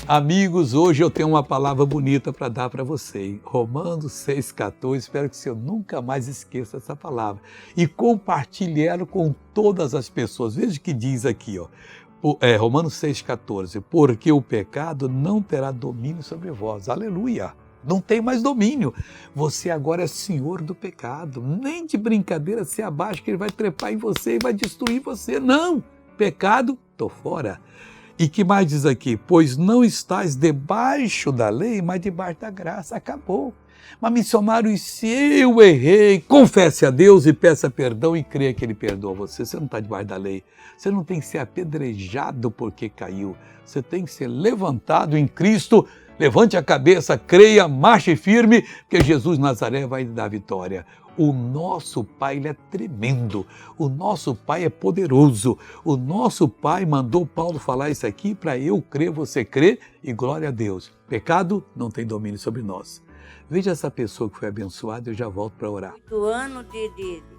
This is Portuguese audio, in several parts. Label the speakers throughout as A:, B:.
A: Amigos, hoje eu tenho uma palavra bonita para dar para você. Romanos 6,14, espero que você nunca mais esqueça essa palavra. E compartilhe ela com todas as pessoas. Veja o que diz aqui, ó. Romanos 6,14. Porque o pecado não terá domínio sobre vós. Aleluia! Não tem mais domínio. Você agora é senhor do pecado. Nem de brincadeira se abaixa que ele vai trepar em você e vai destruir você. Não! Pecado, tô fora. E que mais diz aqui? Pois não estás debaixo da lei, mas debaixo da graça. Acabou. Mas missionário, e se eu errei, confesse a Deus e peça perdão e creia que Ele perdoa você. Você não está debaixo da lei. Você não tem que ser apedrejado porque caiu. Você tem que ser levantado em Cristo. Levante a cabeça, creia, marche firme, porque Jesus Nazaré vai lhe dar vitória. O nosso Pai, Ele é tremendo, o nosso Pai é poderoso, o nosso Pai mandou Paulo falar isso aqui para eu crer, você crer e glória a Deus. Pecado não tem domínio sobre nós. Veja essa pessoa que foi abençoada, eu já volto para orar.
B: 8 anos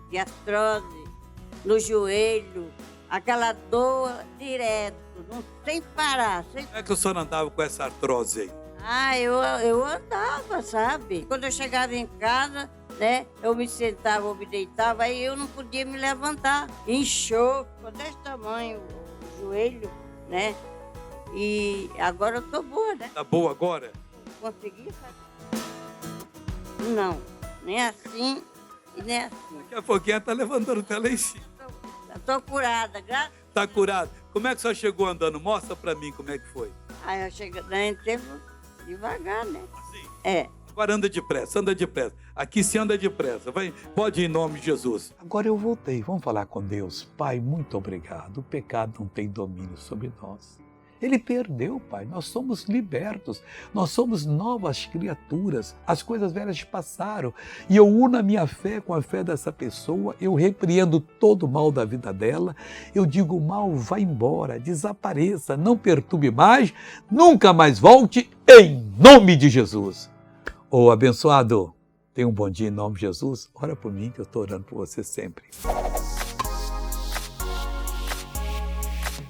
B: de artrose no joelho, aquela dor direto, sem parar.
A: Como é que o senhor andava com essa artrose aí?
B: Eu andava, sabe? Quando eu chegava em casa, né, eu me sentava, eu me deitava, aí eu não podia me levantar. Inchou, ficou desse tamanho o joelho, né? E agora eu tô boa, né?
A: Tá boa agora?
B: Consegui, sabe? Não, nem assim e nem assim.
A: Daqui a pouquinho tá levantando até lá em cima.
B: Tô curada, graças.
A: Tá curado. Como é que o senhor chegou andando? Mostra pra mim como é que foi.
B: Aí eu cheguei, né, devagar, né?
A: Assim?
B: É.
A: Agora anda depressa, anda depressa. Aqui se anda depressa. Vai, pode ir em nome de Jesus. Agora eu voltei. Vamos falar com Deus. Pai, muito obrigado. O pecado não tem domínio sobre nós. Ele perdeu, Pai. Nós somos libertos. Nós somos novas criaturas. As coisas velhas passaram. E eu uno a minha fé com a fé dessa pessoa. Eu repreendo todo o mal da vida dela. Eu digo, o mal vai embora, desapareça, não perturbe mais, nunca mais volte, em nome de Jesus. Ô abençoado, tenha um bom dia em nome de Jesus. Ora por mim que eu estou orando por você sempre.